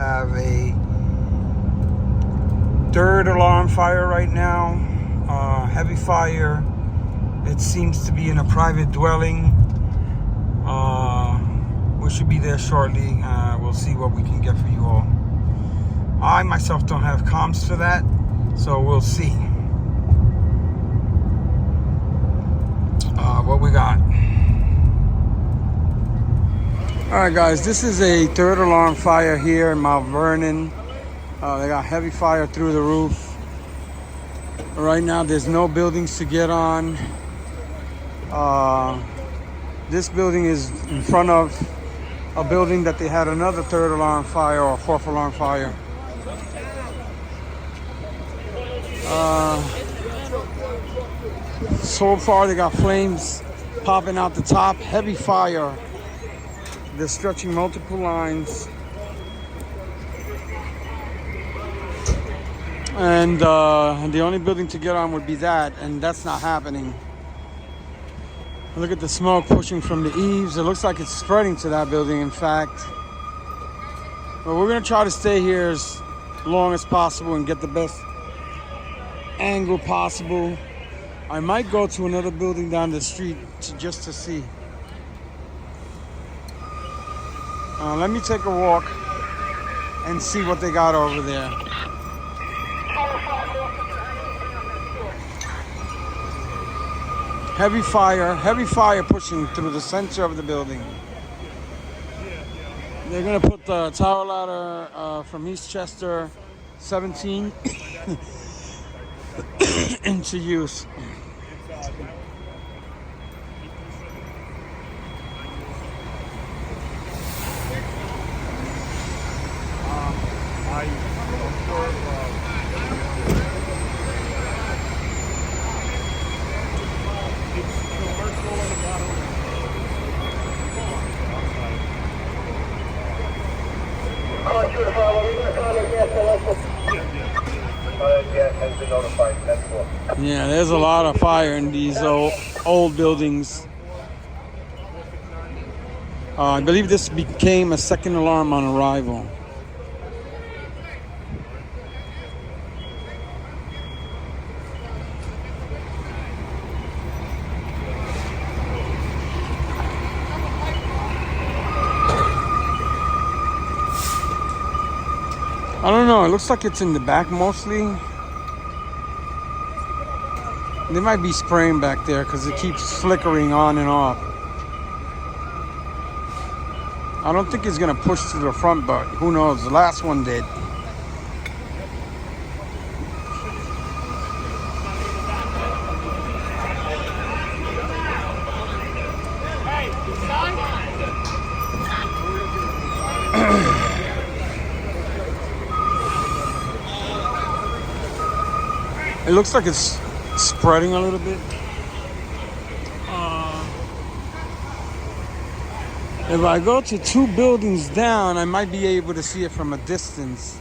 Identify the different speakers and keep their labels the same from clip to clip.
Speaker 1: have a third alarm fire right now. Heavy fire. It seems to be in a private dwelling. We should be there shortly. We'll see what we can get for you all. I myself don't have comms for that, so we'll see what we got. Alright guys, this is a third alarm fire here in Mount Vernon. They got heavy fire through the roof. Right now there's no buildings to get on. This building is in front of a building that they had another third alarm fire or fourth alarm fire. So far they got flames popping out the top, heavy fire. They're stretching multiple lines. And the only building to get on would be that, and that's not happening. Look at the smoke pushing from the eaves. It looks like it's spreading to that building, in fact. But we're gonna try to stay here as long as possible and get the best angle possible. I might go to another building down the street just to see. Let me take a walk and see what they got over there. Heavy fire pushing through the center of the building. They're gonna put the tower ladder from EASTCHESTER 17 into use. Yeah, there's a lot of fire in these old buildings. I believe this became a second alarm on arrival. I don't know, it looks like it's in the back mostly. They might be spraying back there because it keeps flickering on and off. I don't think it's gonna push to the front, but who knows? The last one did. It looks like it's spreading a little bit. If I go to two buildings down, I might be able to see it from a distance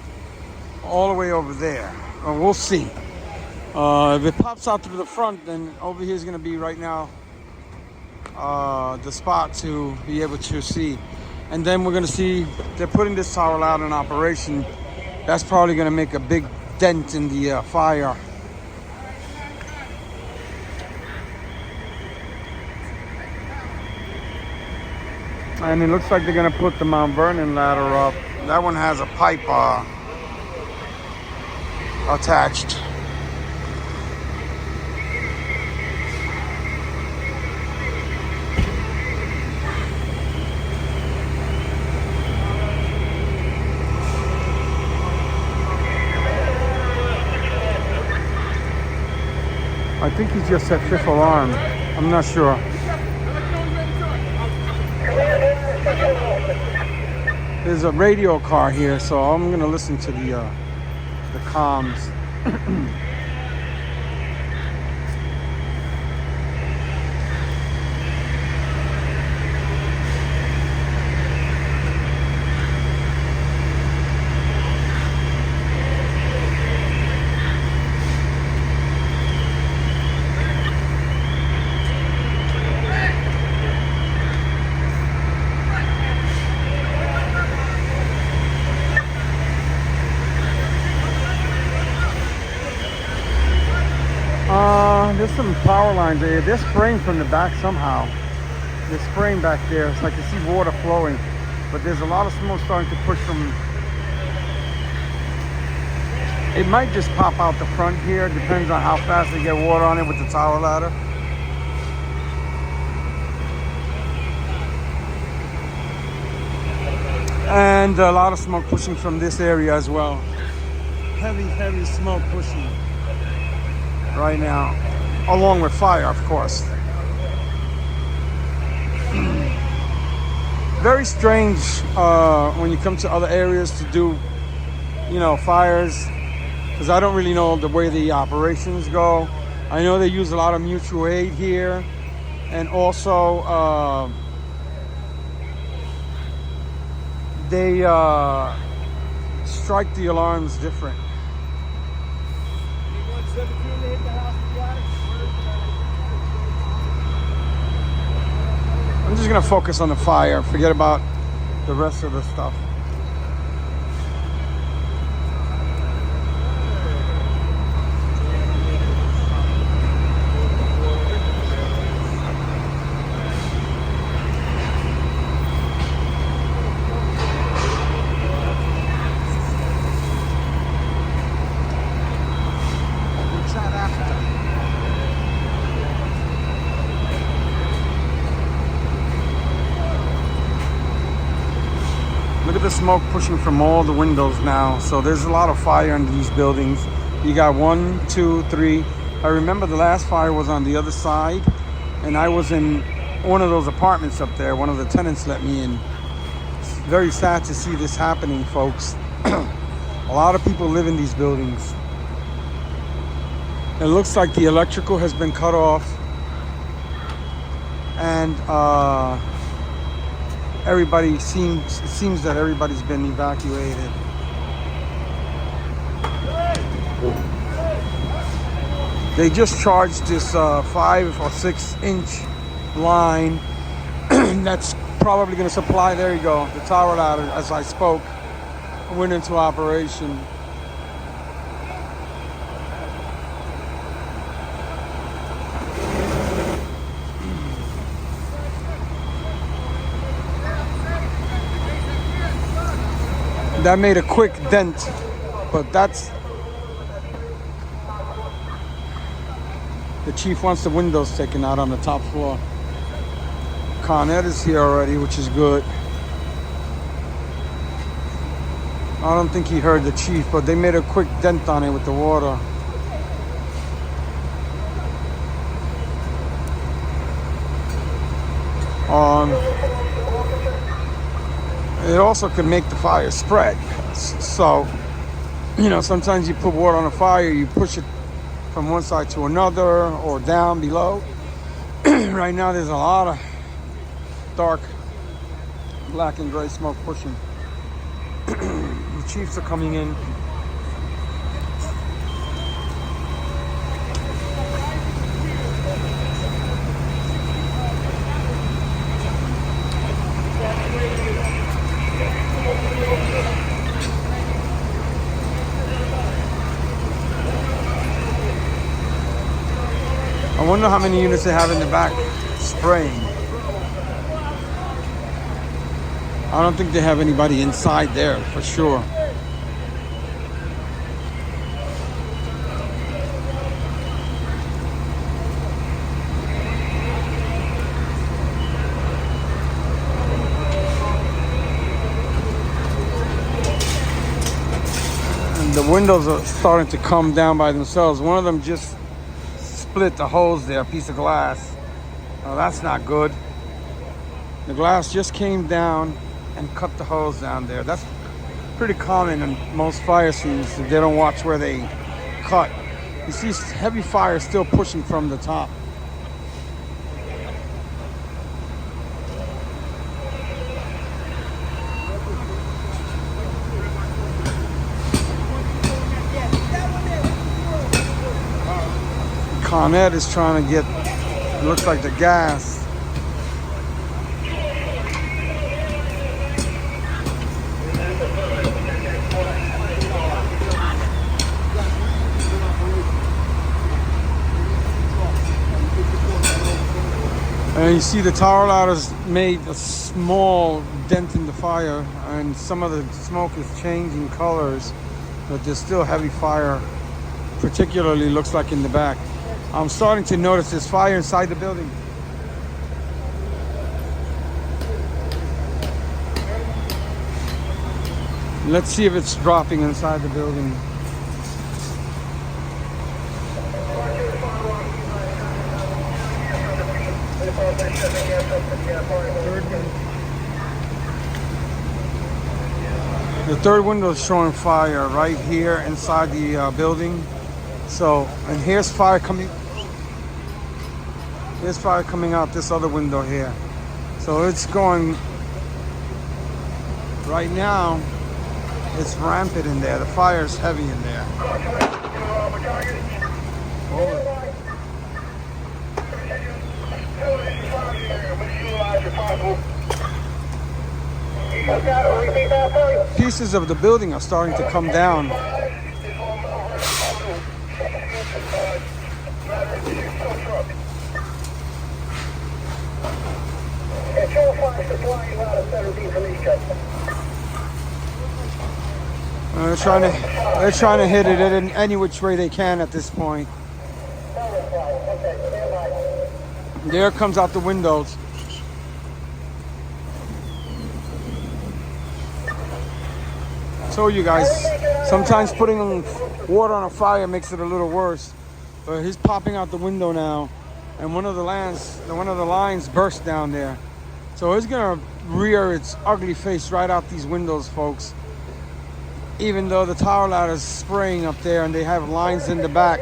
Speaker 1: all the way over there. We'll see. If it pops out through the front, then over here is going to be right now the spot to be able to see. And then we're going to see they're putting this tower out in operation. That's probably going to make a big dent in the fire. And it looks like they're gonna put the Mount Vernon ladder up. That one has a pipe attached. I think he just said fifth alarm. I'm not sure. There's a radio car here, so I'm gonna listen to the comms. there's some power lines there. They're spraying from the back somehow. They're spraying back there, so I can see water flowing. But there's a lot of smoke starting to push from. It might just pop out the front here. Depends on how fast they get water on it with the tower ladder. And a lot of smoke pushing from this area as well. Heavy smoke pushing right now, along with fire, of course. Very strange when you come to other areas to do, fires, because I don't really know the way the operations go. I know they use a lot of mutual aid here, and also they strike the alarms different. I'm just gonna focus on the fire, forget about the rest of the stuff. Look at the smoke pushing from all the windows now. So there's a lot of fire under these buildings. You got 1, 2, 3. I remember the last fire was on the other side, and I was in one of those apartments up there. One of the tenants let me in. It's very sad to see this happening, folks. A lot of people live in these buildings. It looks like the electrical has been cut off, and it seems that everybody's been evacuated. They just charged this 5 or 6 inch line that's probably going to supply, there you go, the tower ladder, as I spoke, went into operation. That made a quick dent, but that's... The chief wants the windows taken out on the top floor. Con Ed is here already, which is good. I don't think he heard the chief, but they made a quick dent on it with the water. It also could make the fire spread. So, sometimes you put water on a fire, you push it from one side to another or down below. Right now there's a lot of dark black and gray smoke pushing. The chiefs are coming in. I wonder how many units they have in the back spraying. I don't think they have anybody inside there for sure. And the windows are starting to come down by themselves. One of them just split the hose there, a piece of glass. Oh, that's not good. The glass just came down and cut the hose down there. That's pretty common in most fire scenes. They don't watch where they cut. You see heavy fire still pushing from the top. Con Ed is trying to get, it looks like, the gas. You see the tower ladders made a small dent in the fire, and some of the smoke is changing colors, but there's still heavy fire, particularly looks like in the back. I'm starting to notice there's fire inside the building. Let's see if it's dropping inside the building. The third window is showing fire right here inside the building. So, and here's fire coming. Here's fire coming out this other window here. So it's going right now. It's rampant in there. The fire is heavy in there. Pieces of the building are starting to come down. They're trying to hit it in any which way they can at this point. There it comes out the windows. So you guys, sometimes putting water on a fire makes it a little worse. But he's popping out the window now, and one of the lines burst down there. So it's gonna rear its ugly face right out these windows, folks. Even though the tower ladder is spraying up there and they have lines in the back.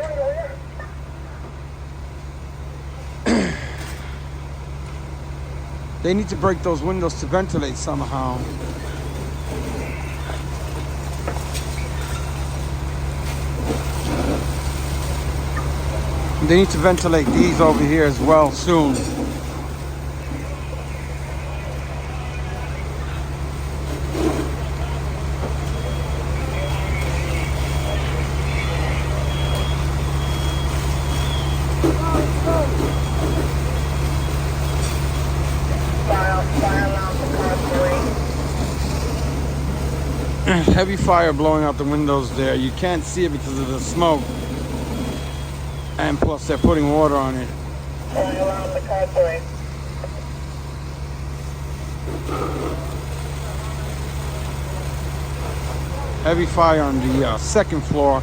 Speaker 1: They need to break those windows to ventilate somehow. They need to ventilate these over here as well soon. Heavy fire blowing out the windows there. You can't see it because of the smoke. And plus they're putting water on it. Heavy fire on the second floor.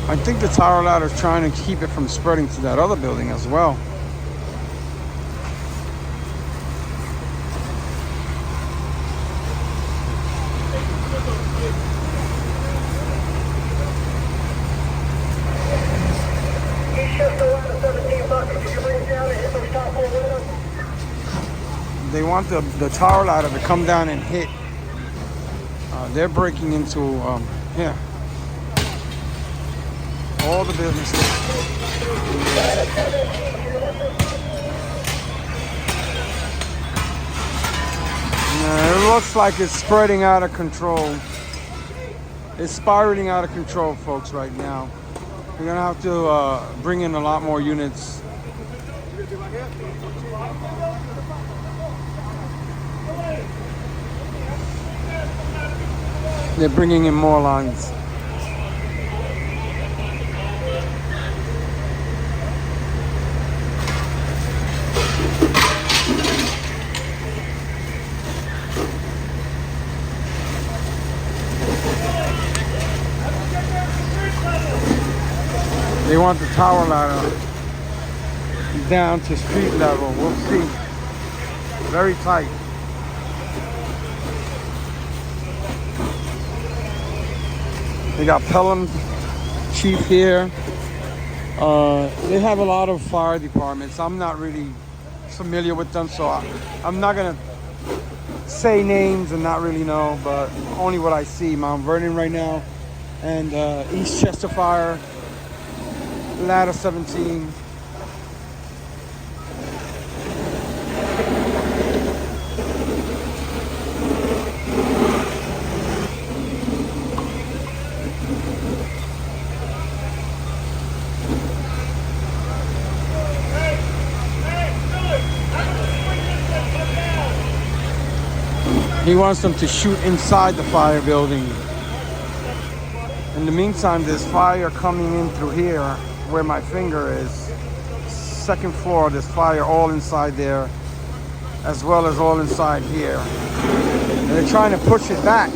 Speaker 1: I think the tower ladder is trying to keep it from spreading to that other building as well. They want the tower ladder to come down and hit. They're breaking into here. All the businesses. It looks like it's spreading out of control. It's spiraling out of control, folks, right now. We're gonna have to bring in a lot more units. They're bringing in more lines. They want the tower ladder down to street level. We'll see. Very tight. They got PELHAM chief here. They have a lot of fire departments. I'm not really familiar with them, so I'm not gonna say names and not really know, but only what I see. Mount Vernon right now, and EASTCHESTER fire, ladder 17. He wants them to shoot inside the fire building. In the meantime, there's fire coming in through here where my finger is. Second floor, there's fire all inside there, as well as all inside here. And they're trying to push it back.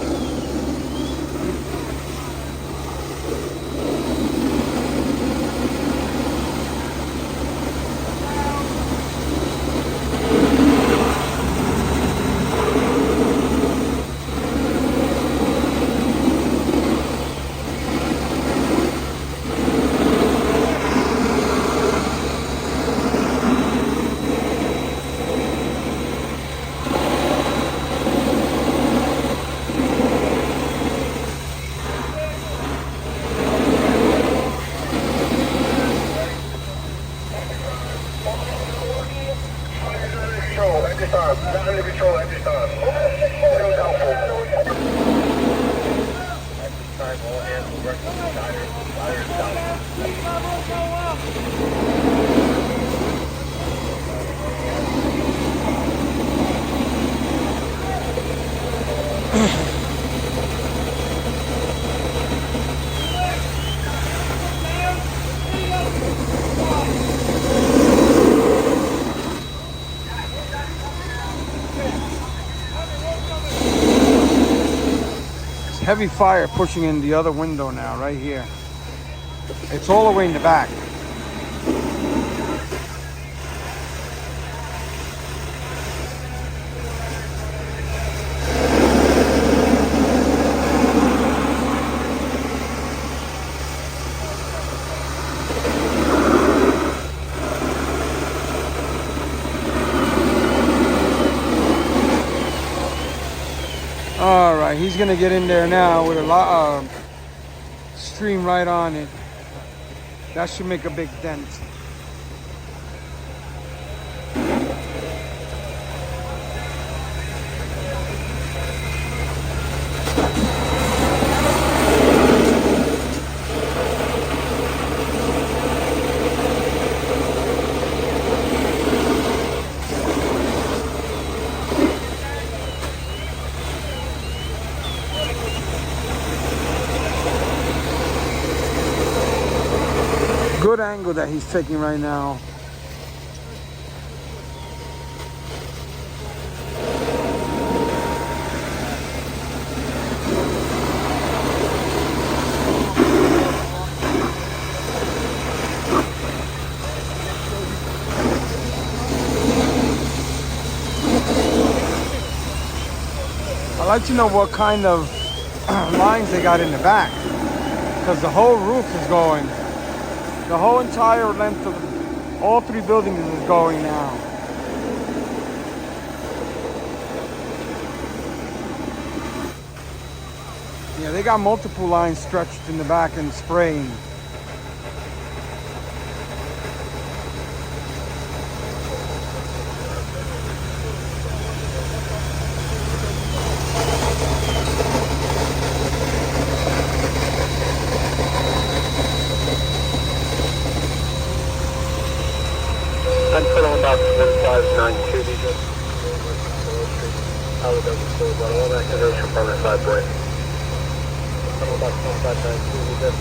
Speaker 1: Heavy fire pushing in the other window now, right here. It's all the way in the back. All right, he's gonna get in there now with a stream right on it. That should make a big dent. Good angle that he's taking right now. I'd like to know what kind of lines they got in the back, because the whole roof is going. The whole entire length of all three buildings is going now. Yeah, they got multiple lines stretched in the back and spraying.
Speaker 2: I'm put on about 1592 diesel. I would have to go all that conversion from the side boy. I'm about 1592 diesel.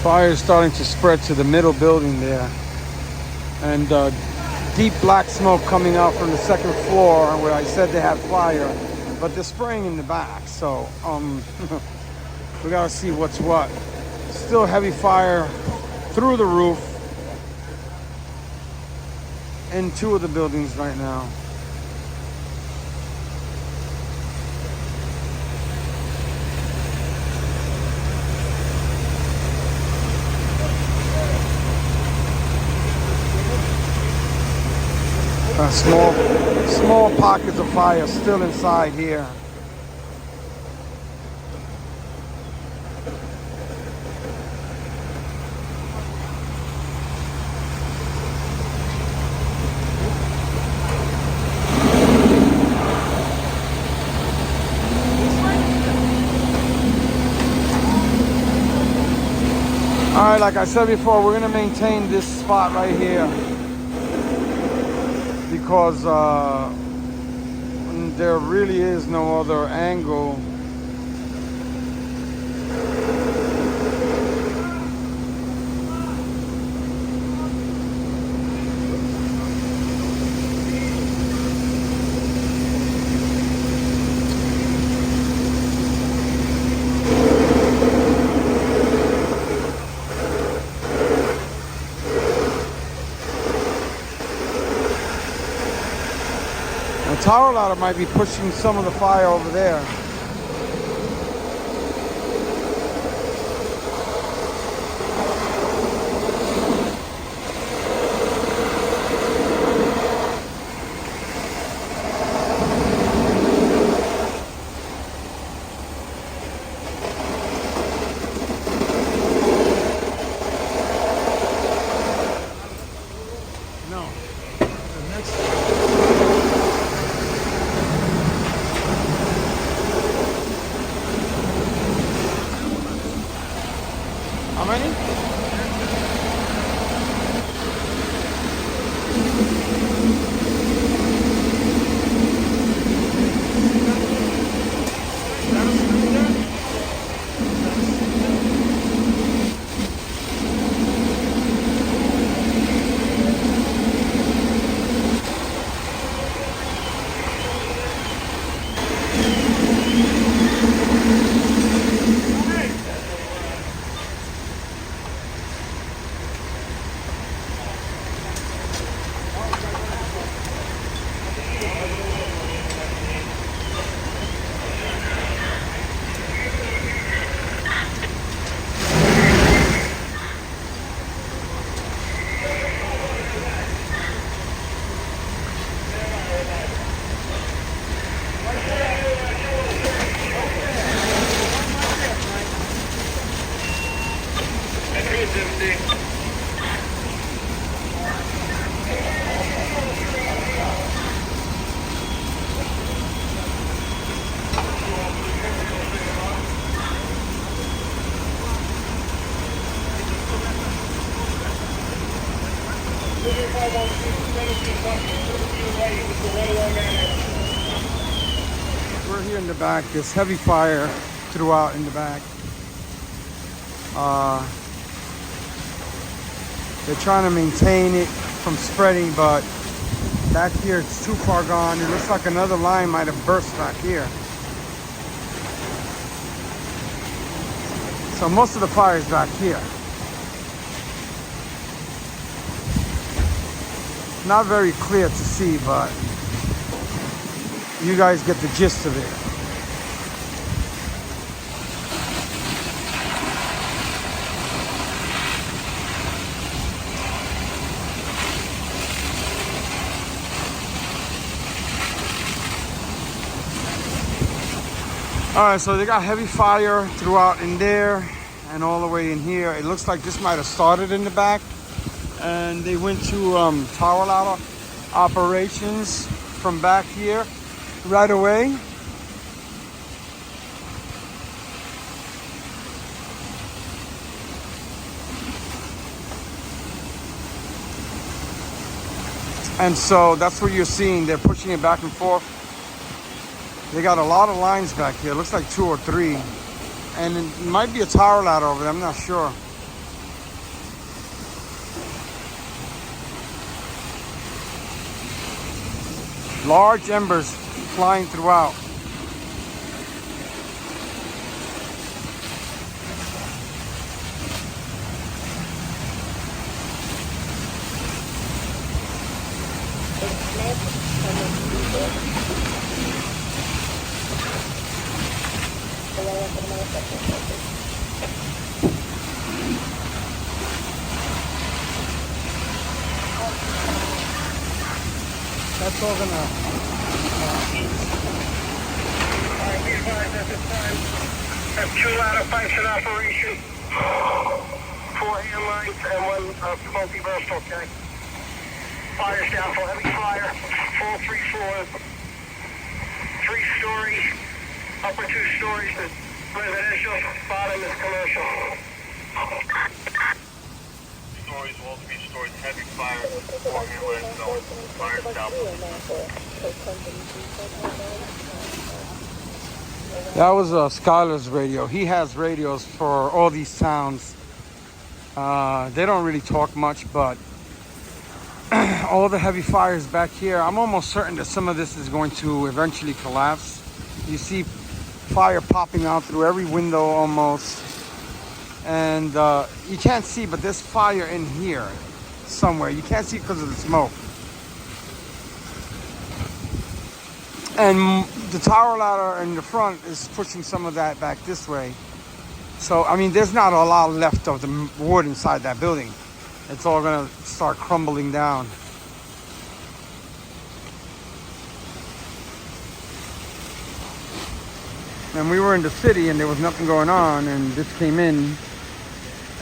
Speaker 1: Fire is starting to spread to the middle building there, and deep black smoke coming out from the second floor where I said they had fire, but they're spraying in the back, so we gotta see what's what. Still heavy fire through the roof in two of the buildings right now. Small pockets of fire still inside here. All right, like I said before, we're gonna maintain this spot right here because there really is no other angle. The tower ladder might be pushing some of the fire over there. No. The next. How many? We're here in the back. There's heavy fire throughout in the back. They're trying to maintain it from spreading, but back here it's too far gone. It looks like another line might have burst back here. So most of the fire is back here. Not very clear to see, but you guys get the gist of it. All right, so they got heavy fire throughout in there and all the way in here. It looks like this might have started in the back, and they went to tower ladder operations from back here right away. And so that's what you're seeing. They're pushing it back and forth. They got a lot of lines back here. It looks like 2 or 3. And it might be a tower ladder over there. I'm not sure. Large embers flying throughout. all gonna.
Speaker 2: Alright, be advised at this time. Have 2 ladder pipes in operation. 4 hand lines and 1 multi-burst, okay? Fire's down for heavy fire. Full 3 floors. 3-story. Upper 2 stories is residential. Bottom is commercial. Stories, all 3 stories, heavy fire. 4 hand lines going. Fire's down.
Speaker 1: That was Skylar's radio. He has radios for all these towns. They don't really talk much, but all the heavy fires back here, I'm almost certain that some of this is going to eventually collapse. You see fire popping out through every window almost. And you can't see, but there's fire in here somewhere. You can't see because of the smoke. And the tower ladder in the front is pushing some of that back this way. So, I mean, there's not a lot left of the wood inside that building. It's all gonna start crumbling down. And we were in the city and there was nothing going on, and this came in,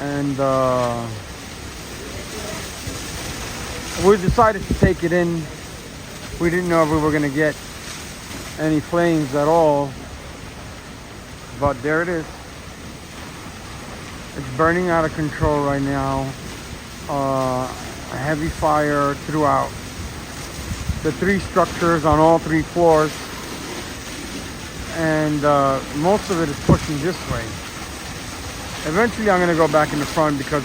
Speaker 1: and we decided to take it in. We didn't know if we were gonna get any flames at all, but there it is. It's burning out of control right now. A heavy fire throughout the 3 structures on all 3 floors, and most of it is pushing this way. Eventually I'm going to go back in the front because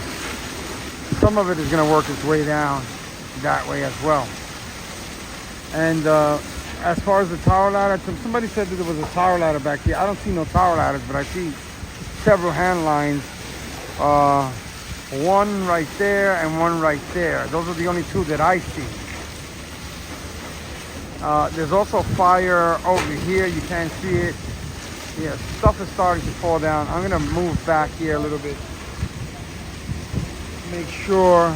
Speaker 1: some of it is going to work its way down that way as well. And as far as the tower ladder, somebody said that there was a tower ladder back here. I don't see no tower ladders, but I see several hand lines. One right there and one right there. Those are the only 2 that I see. There's also fire over here. You can't see it. Yeah, stuff is starting to fall down. I'm gonna move back here a little bit. Make sure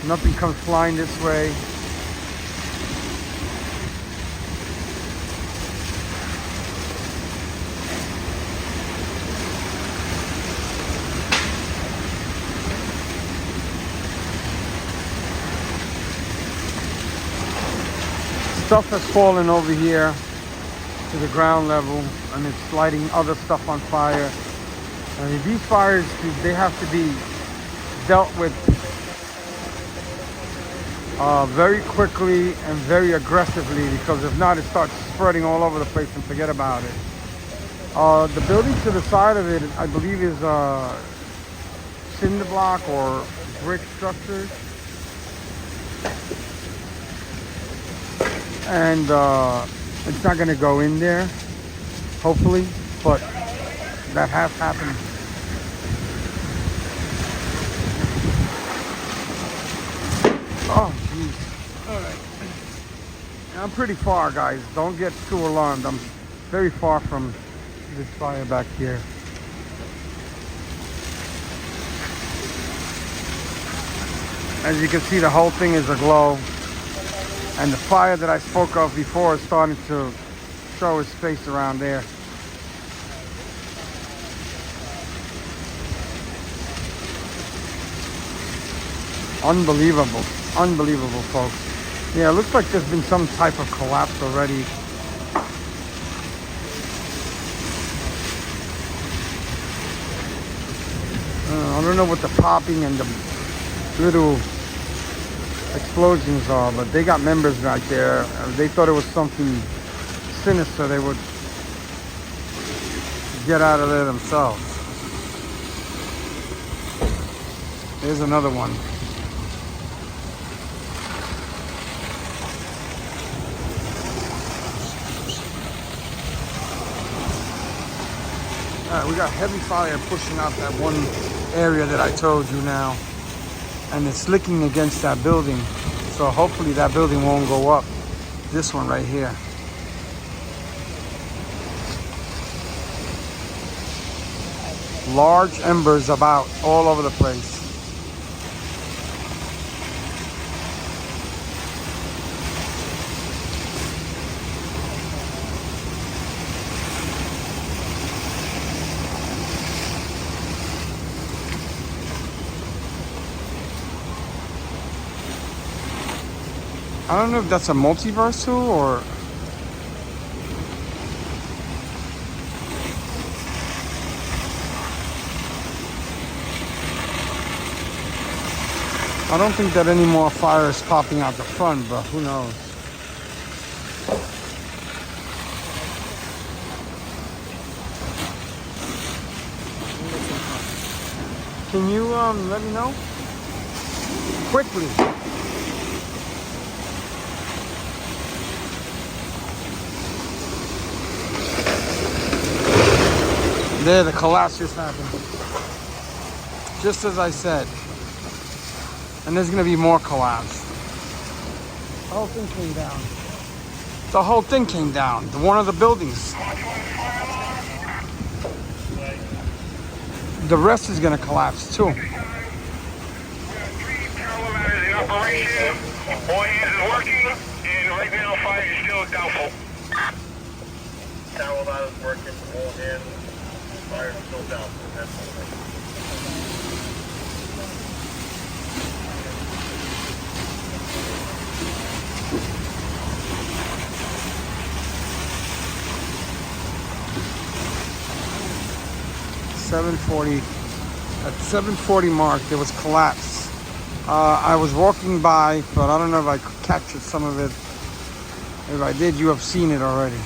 Speaker 1: nothing comes flying this way. Stuff has fallen over here to the ground level, and it's lighting other stuff on fire. And these fires, they have to be dealt with very quickly and very aggressively, because if not, it starts spreading all over the place and forget about it. The building to the side of it, I believe, is cinder block or brick structures. And it's not going to go in there, hopefully, but that has happened. Oh, jeez. All right. I'm pretty far, guys. Don't get too alarmed. I'm very far from this fire back here. As you can see, the whole thing is aglow. And the fire that I spoke of before is starting to show its face around there. Unbelievable. Unbelievable, folks. Yeah, it looks like there's been some type of collapse already. I don't know what the popping and the little explosions are, but they got members right there. They thought it was something sinister. They would get out of there themselves. Here's another one. All right, we got heavy fire pushing out that one area that I told you now. And it's licking against that building. So hopefully that building won't go up. This one right here. Large embers about all over the place. I don't know if that's a multiversal or... I don't think that any more fire is popping out the front, but who knows? Can you let me know? Quickly. There, the collapse just happened. Just as I said. And there's gonna be more collapse. The whole thing came down. The whole thing came down. One of the buildings. The rest is gonna collapse too.
Speaker 2: Operation. All hands is working, and right now fire is still doubtful. Tower ladder is working. All hands. Fire is still doubtful. That's all.
Speaker 1: 7:40. At 7:40 mark, there was collapse. I was walking by, but I don't know if I captured some of it. If I did, you have seen it already.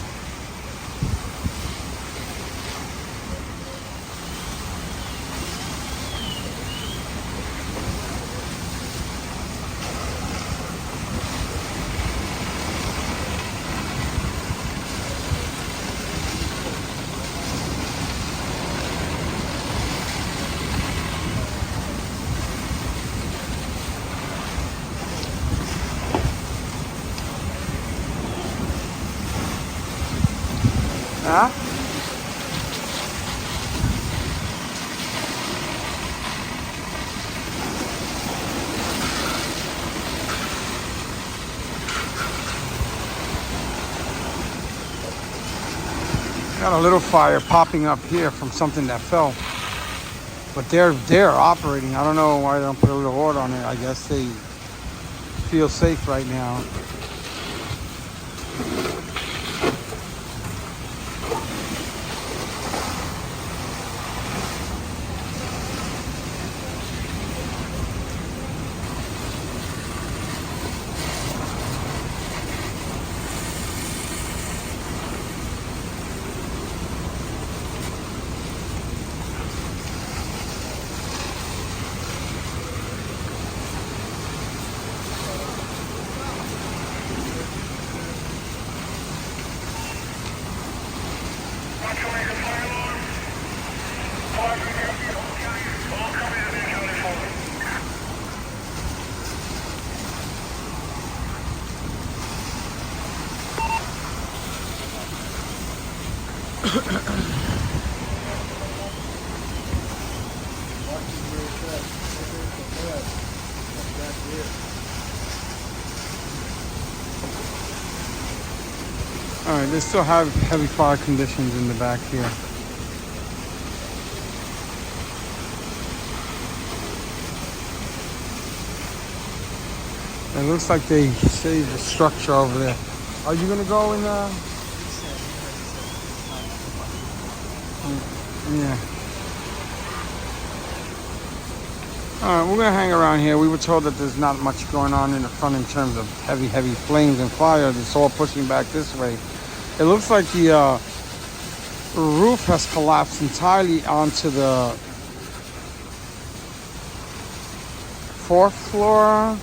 Speaker 1: Huh? Got a little fire popping up here from something that fell. But they're operating. I don't know why they don't put a little order on it. I guess they feel safe right now. All right, they still have heavy fire conditions in the back here. It looks like they saved the structure over there. Are you gonna go in? Yeah. All right, we're gonna hang around here. We were told that there's not much going on in the front in terms of heavy flames and fire. It's all pushing back this way. It looks like the roof has collapsed entirely onto the 4th floor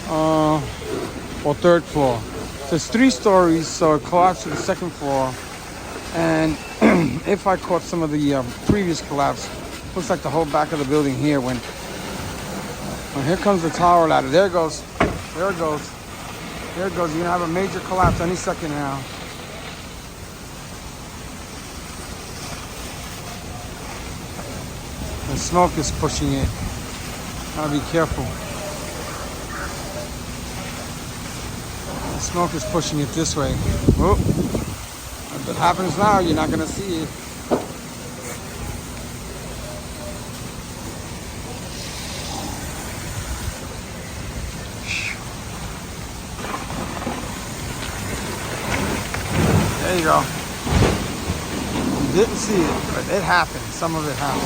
Speaker 1: or 3rd floor. So it's 3 stories, so it collapsed to the 2nd floor. And if I caught some of the previous collapse, looks like the whole back of the building here went. Well, here comes the tower ladder. There it goes. There it goes. There it goes. You're gonna have a major collapse any second now. The smoke is pushing it. Gotta be careful. The smoke is pushing it this way. Whoop. If it happens now, you're not gonna see it. There you go. You didn't see it, but it happened. Some of it happened.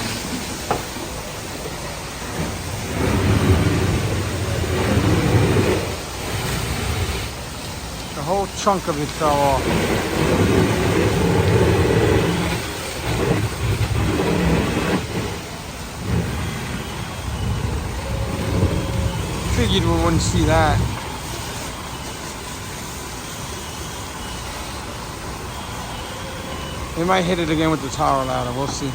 Speaker 1: The whole chunk of it fell off. Figured we wouldn't see that. They might hit it again with the tower ladder. We'll see.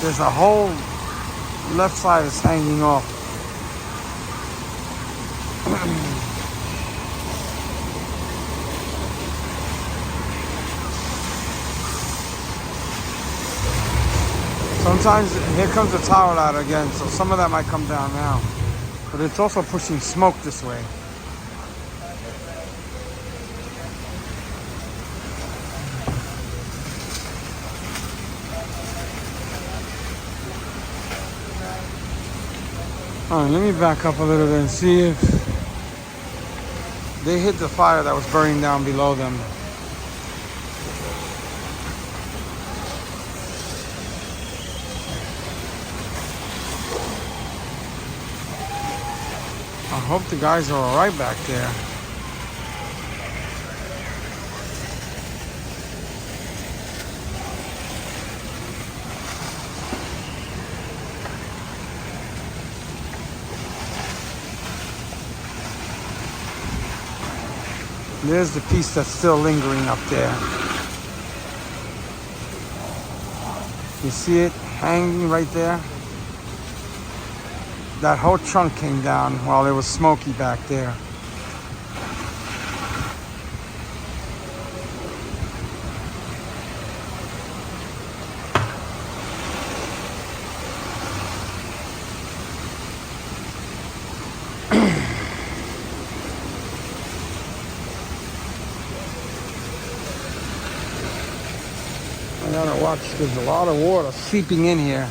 Speaker 1: There's a whole left side is hanging off. Sometimes, here comes the tower ladder again, so some of that might come down now. But it's also pushing smoke this way. All right, let me back up a little bit and see if they hit the fire that was burning down below them. I hope the guys are all right back there. There's the piece that's still lingering up there. You see it hanging right there? That whole chunk came down while it was smoky back there. I gotta watch, there's a lot of water seeping in here.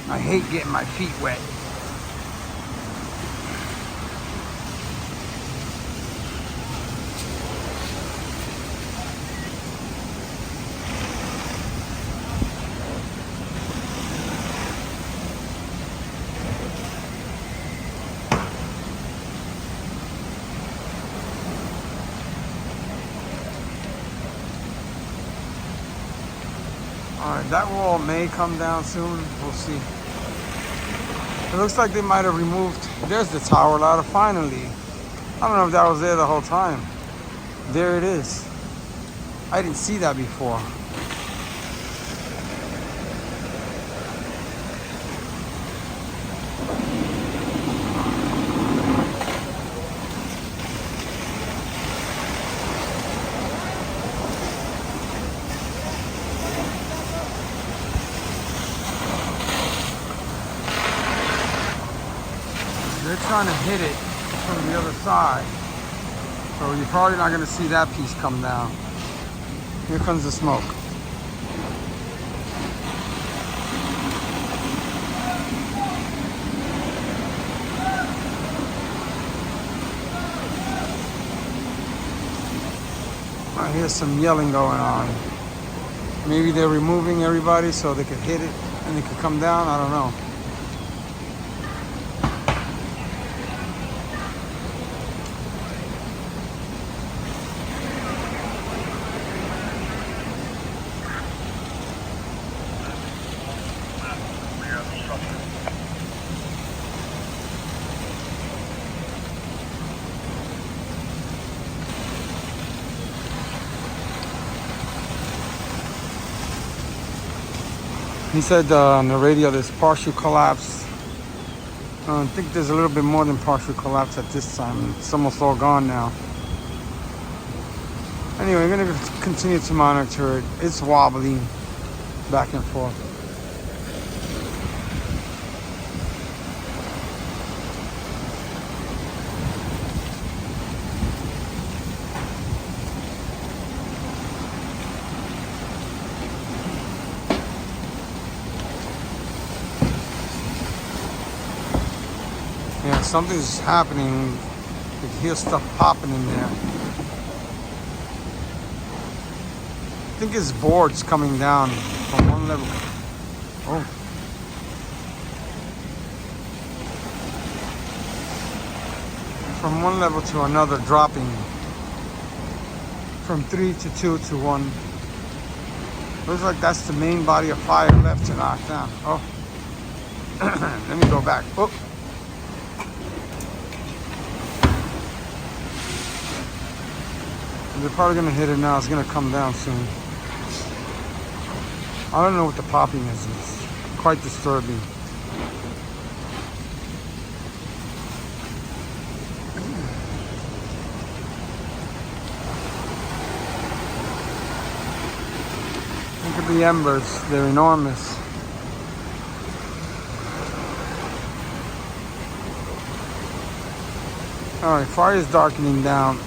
Speaker 1: I hate getting my feet wet. Alright, that wall may come down soon. We'll see. It looks like they might have removed... There's the tower ladder, finally. I don't know if that was there the whole time. There it is. I didn't see that before. They're trying to hit it from the other side. So you're probably not going to see that piece come down. Here comes the smoke. I hear some yelling going on. Maybe they're removing everybody so they could hit it and it could come down. I don't know. He said on the radio there's partial collapse. I think there's a little bit more than partial collapse at this time. It's almost all gone now. Anyway, we're going to continue to monitor it. It's wobbling back and forth. Yeah, something's happening. could hear stuff popping in there. I think it's boards coming down from one level. Oh. From one level to another, dropping from 3 to 2 to 1. Looks like that's the main body of fire left to knock down. Oh. Let me go back. Oh. They're probably gonna hit it now. It's gonna come down soon. I don't know what the popping is. It's quite disturbing. Look at the embers. They're enormous. All right, fire is darkening down.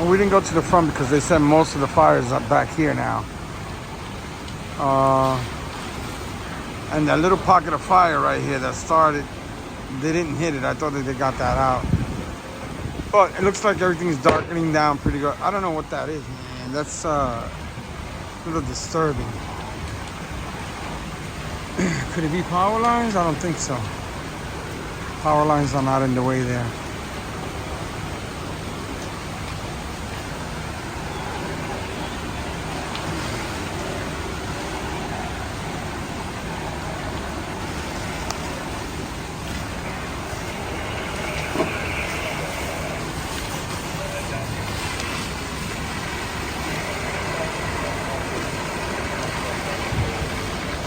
Speaker 1: We didn't go to the front because they said most of the fires are back here now. And that little pocket of fire right here that started, they didn't hit it. I thought that they got that out. But it looks like everything's darkening down pretty good. I don't know what that is, man. That's a little disturbing. Could it be power lines? I don't think so. Power lines are not in the way there.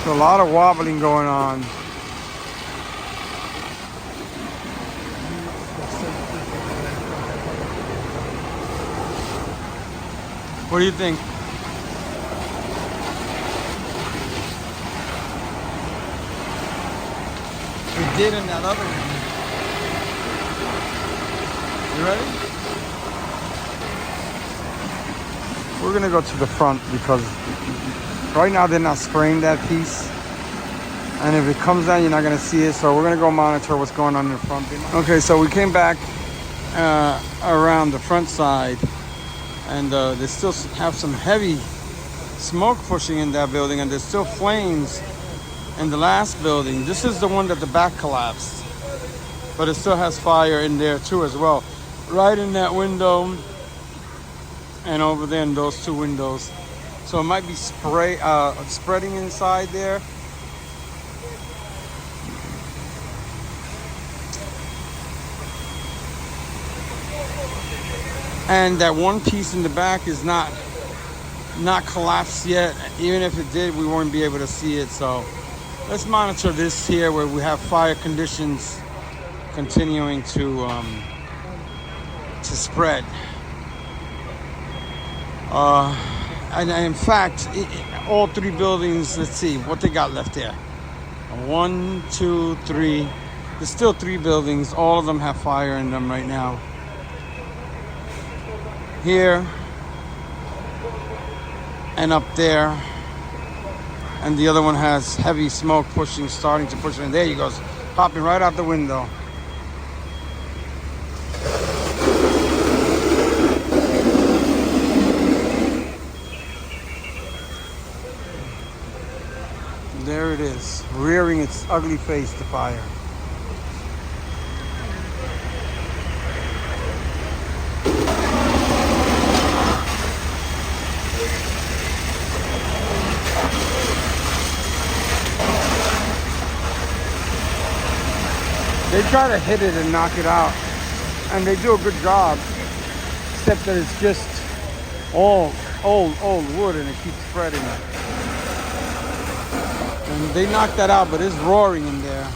Speaker 1: A lot of wobbling going on. What do you think? We did in that other one. You ready? We're gonna go to the front because right now they're not spraying that piece, and if it comes down you're not going to see it, so we're going to go monitor what's going on in the front. Okay, so we came back around the front side, and they still have some heavy smoke pushing in that building, and there's still flames in the last building. This is the one that the back collapsed, but it still has fire in there too as well, right in that window and over there in those two windows. So it might be spreading inside there. And that one piece in the back is not collapsed yet. Even if it did, we wouldn't be able to see it. So let's monitor this here where we have fire conditions continuing to spread. And in fact, all three buildings, let's see what they got left there. 1, 2, 3. There's still 3 buildings. All of them have fire in them right now. Here and up there. And the other one has heavy smoke starting to push in. There he goes, popping right out the window. There it is, rearing its ugly face to fire. try to hit it and knock it out, and they do a good job, except that it's just all old wood and it keeps spreading. And they knocked that out, but it's roaring in there.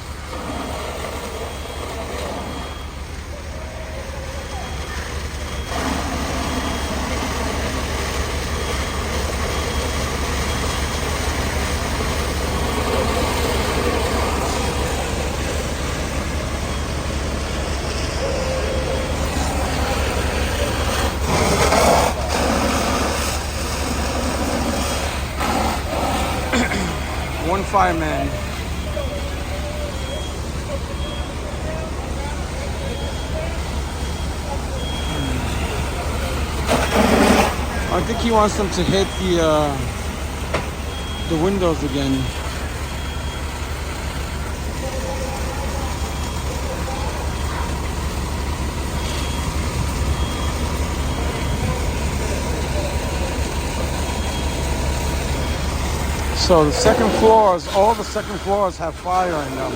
Speaker 1: One fireman. I think he wants them to hit the windows again. So the second floors, all the second floors have fire in them.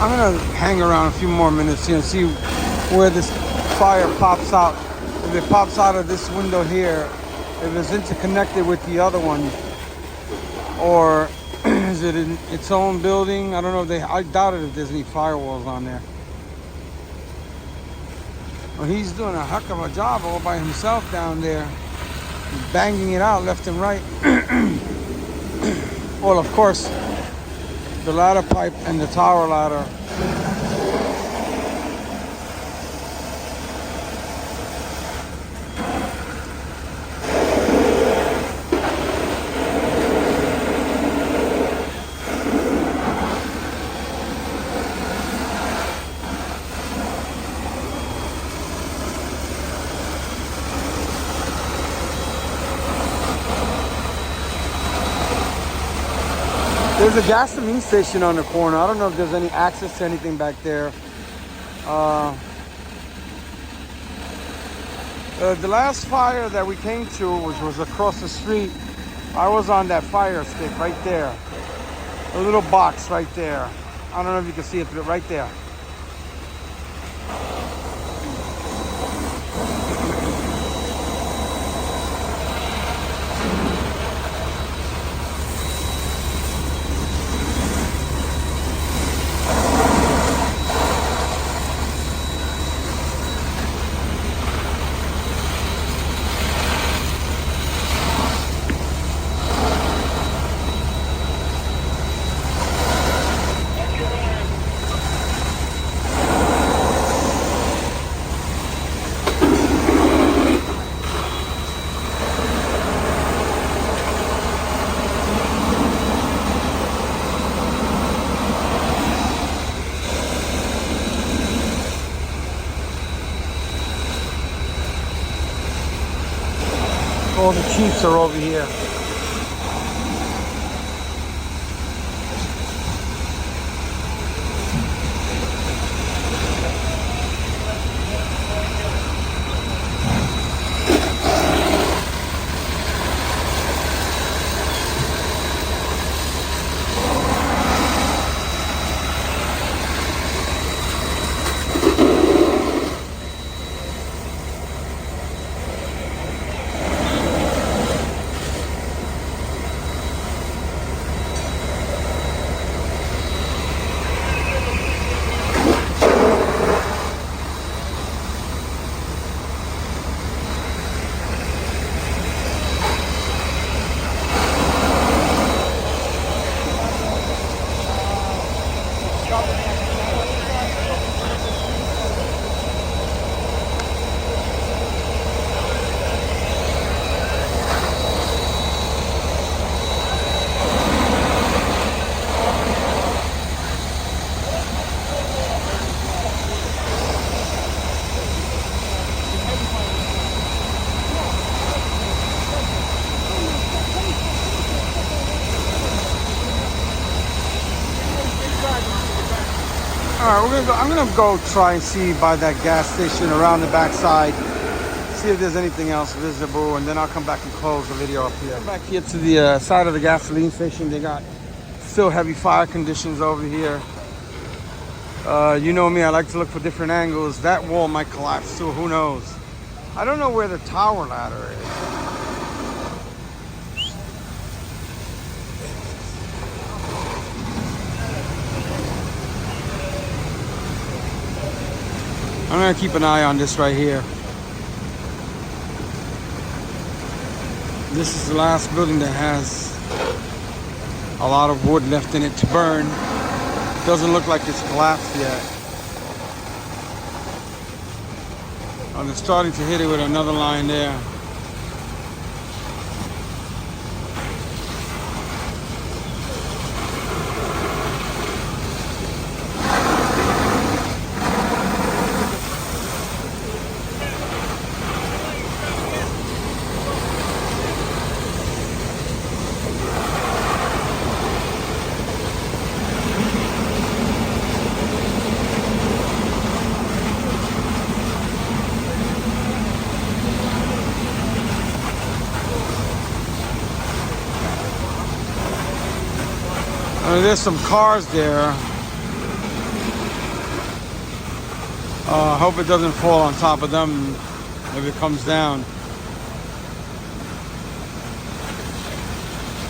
Speaker 1: I'm gonna hang around a few more minutes here and see where this fire pops out. If it pops out of this window here, if it's interconnected with the other one, or is it in its own building? I don't know. I doubt it if there's any firewalls on there. Well, he's doing a heck of a job all by himself down there, banging it out left and right. Well, of course, the ladder pipe and the tower ladder. There's a gasoline station on the corner. I don't know if there's any access to anything back there. The last fire that we came to, which was across the street, I was on that fire stick right there. A little box right there. I don't know if you can see it, but right there. All the chiefs are over here. right, I'm gonna go try and see by that gas station around the backside, see if there's anything else visible, and then I'll come back and close the video up here. Back here to the side of the gasoline station, they got still heavy fire conditions over here. You know me, I like to look for different angles. That wall might collapse too, who knows? I don't know where the tower ladder is. I'm gonna keep an eye on this right here. This is the last building that has a lot of wood left in it to burn. Doesn't look like it's collapsed yet. Oh, they're starting to hit it with another line there. There's some cars there. I hope it doesn't fall on top of them if it comes down.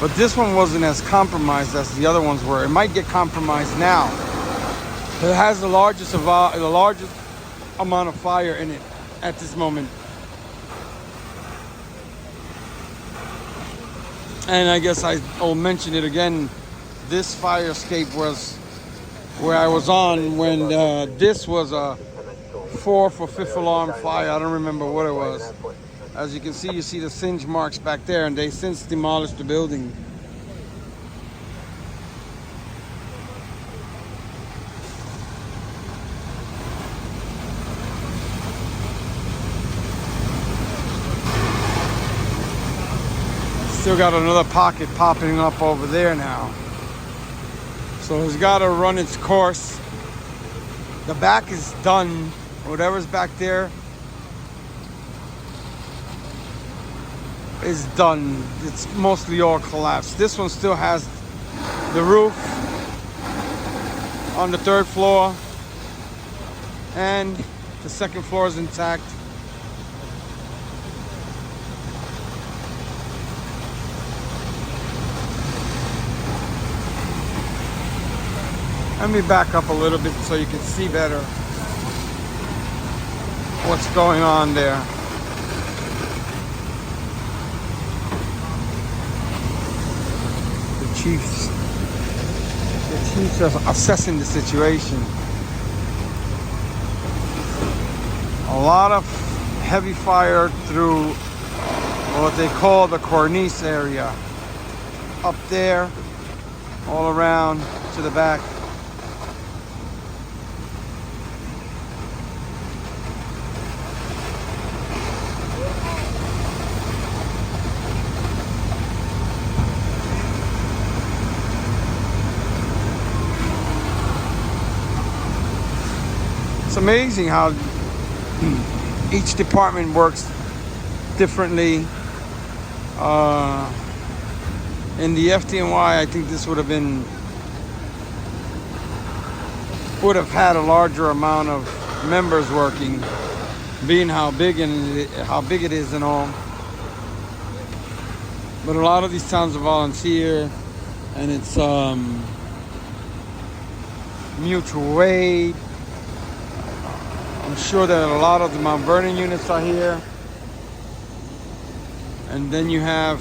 Speaker 1: But this one wasn't as compromised as the other ones were. It might get compromised now. It has the largest amount of fire in it at this moment. And I guess I'll mention it again. This fire escape was where I was on when this was a 4th or 5th alarm fire. I don't remember what it was. As you can see, you see the singe marks back there, and they since demolished the building. Still got another pocket popping up over there now. So it's got to run its course. The back is done. Whatever's back there is done. It's mostly all collapsed. This one still has the roof on the 3rd floor, and the 2nd floor is intact. Let me back up a little bit so you can see better what's going on there. The chiefs are assessing the situation. A lot of heavy fire through what they call the cornice area. Up there, all around to the back. It's amazing how each department works differently. In the FDNY, I think this would have had a larger amount of members working, being how big it is and all. But a lot of these towns are volunteer, and it's mutual aid. I'm sure that a lot of the Mount Vernon units are here. And then you have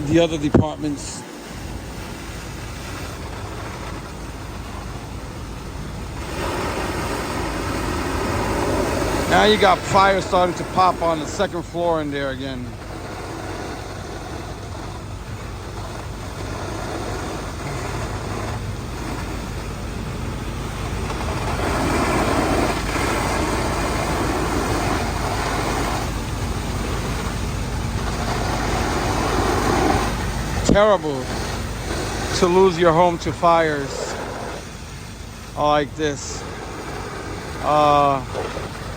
Speaker 1: the other departments. Now you got fire starting to pop on the 2nd floor in there again. Terrible to lose your home to fires. like this.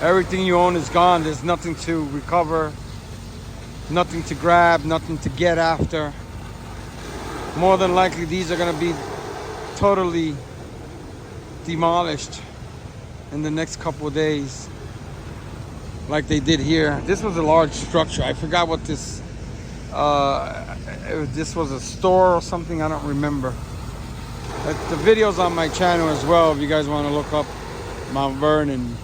Speaker 1: Everything you own is gone. There's nothing to recover, nothing to grab, nothing to get after. More than likely, these are going to be totally demolished in the next couple of days, like they did here. This was a large structure. I forgot what this this was, a store or something. I don't remember. The video's on my channel as well if you guys want to look up Mount Vernon.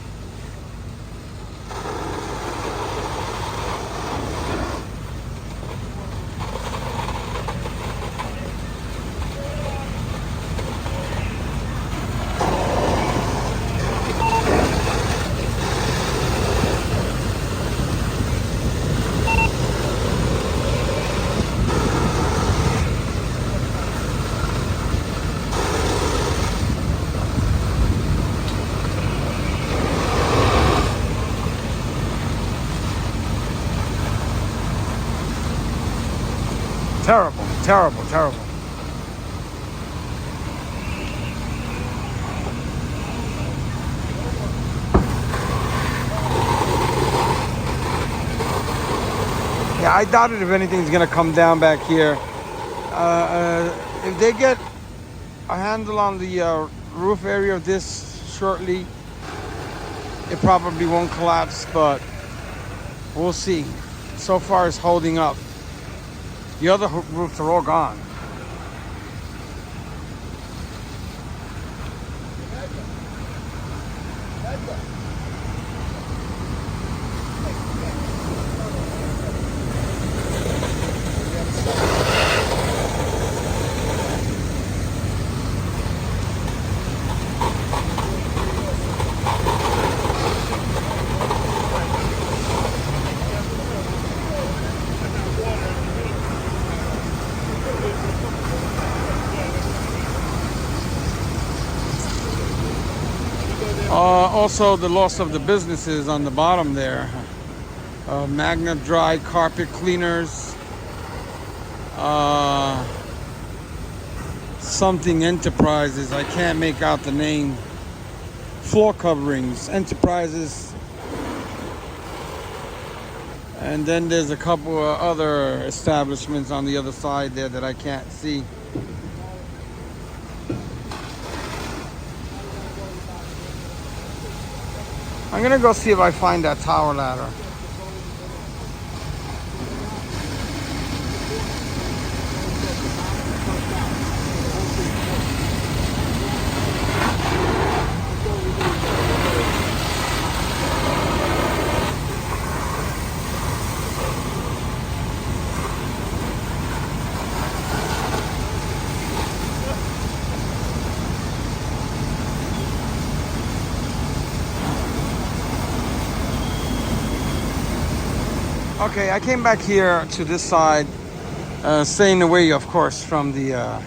Speaker 1: Terrible, terrible, terrible. Yeah, I doubt it if anything's gonna come down back here. If they get a handle on the roof area of this shortly, it probably won't collapse, but we'll see. So far it's holding up. The other roofs are all gone. Also, the loss of the businesses on the bottom there. Magna Dry Carpet Cleaners. Something Enterprises. I can't make out the name. Floor Coverings Enterprises. And then there's a couple of other establishments on the other side there that I can't see. I'm gonna go see if I find that tower ladder. Okay, I came back here to this side, staying away, of course, from the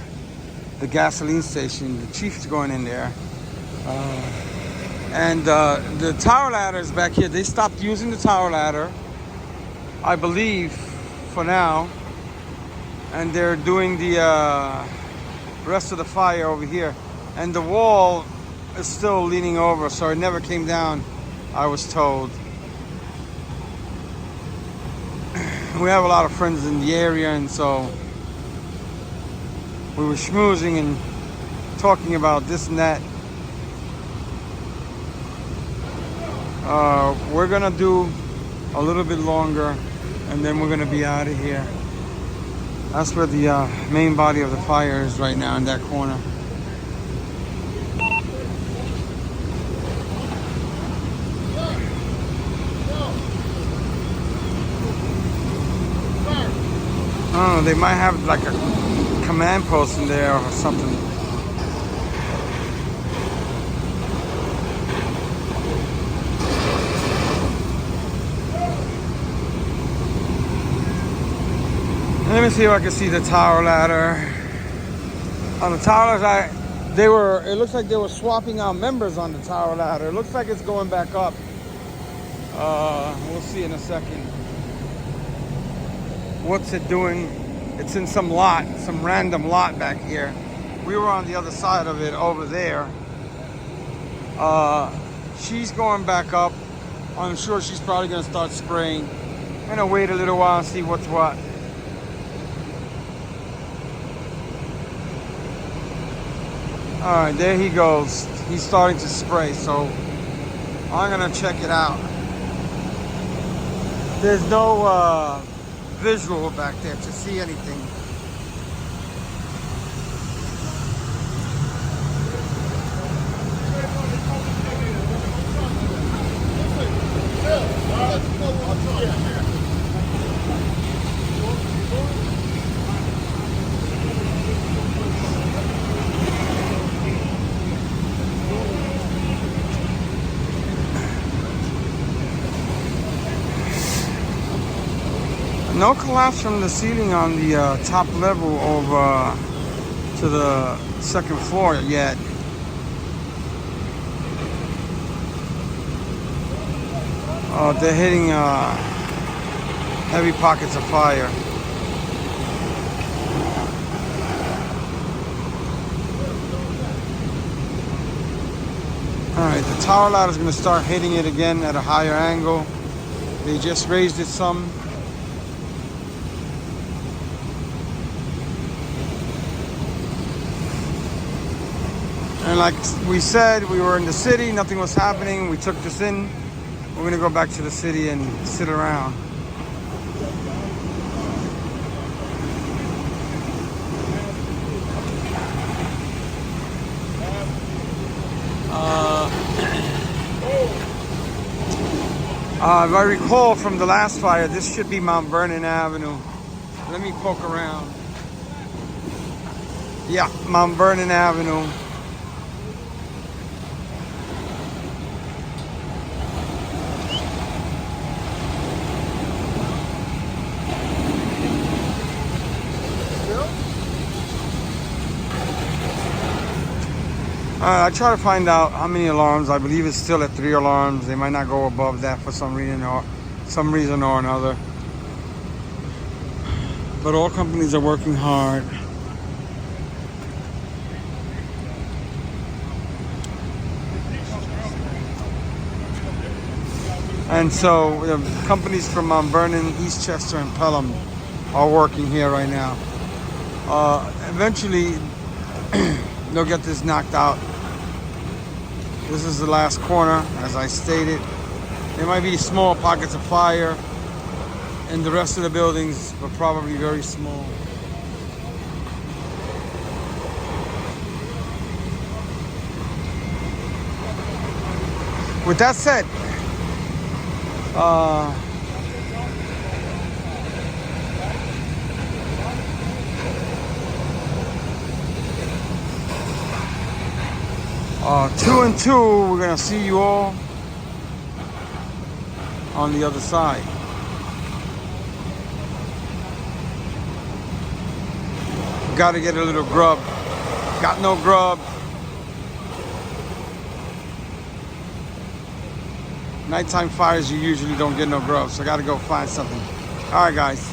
Speaker 1: gasoline station. The chief's going in there. And the tower ladder is back here. They stopped using the tower ladder, I believe, for now. And they're doing the rest of the fire over here. And the wall is still leaning over, so it never came down, I was told. We have a lot of friends in the area, and so we were schmoozing and talking about this and that. We're gonna do a little bit longer, and then we're gonna be out of here. That's where the main body of the fire is right now, in that corner. I don't know, they might have like a command post in there or something. Let me see if I can see the tower ladder. On the tower ladder, it looks like they were swapping out members on the tower ladder. It looks like it's going back up. We'll see in a second. What's it doing? It's in some lot, some random lot back here. We were on the other side of it over there. She's going back up. I'm sure she's probably gonna start spraying. I'm gonna wait a little while and see what's what. All right, there he goes. He's starting to spray, so I'm gonna check it out. There's no visual back there to see anything. No collapse from the ceiling on the top level over to the second floor yet. They're hitting heavy pockets of fire. All right, the tower ladder is going to start hitting it again at a higher angle. They just raised it some. And like we said, we were in the city, nothing was happening. We took this in. We're gonna go back to the city and sit around. If I recall from the last fire, this should be Mount Vernon Avenue. Let me poke around. Yeah, Mount Vernon Avenue. I try to find out how many alarms. I believe it's still at 3 alarms. They might not go above that for some reason or another. But all companies are working hard. And so the companies from Mount Vernon, EASTCHESTER, and PELHAM are working here right now. Eventually, they'll get this knocked out. This is the last corner, as I stated. There might be small pockets of fire in the rest of the buildings, but probably very small. With that said, 2 and 2, we're gonna see you all on the other side. Got to get a little grub. Got no grub. Nighttime fires, you usually don't get no grub, so I got to go find something. All right, guys.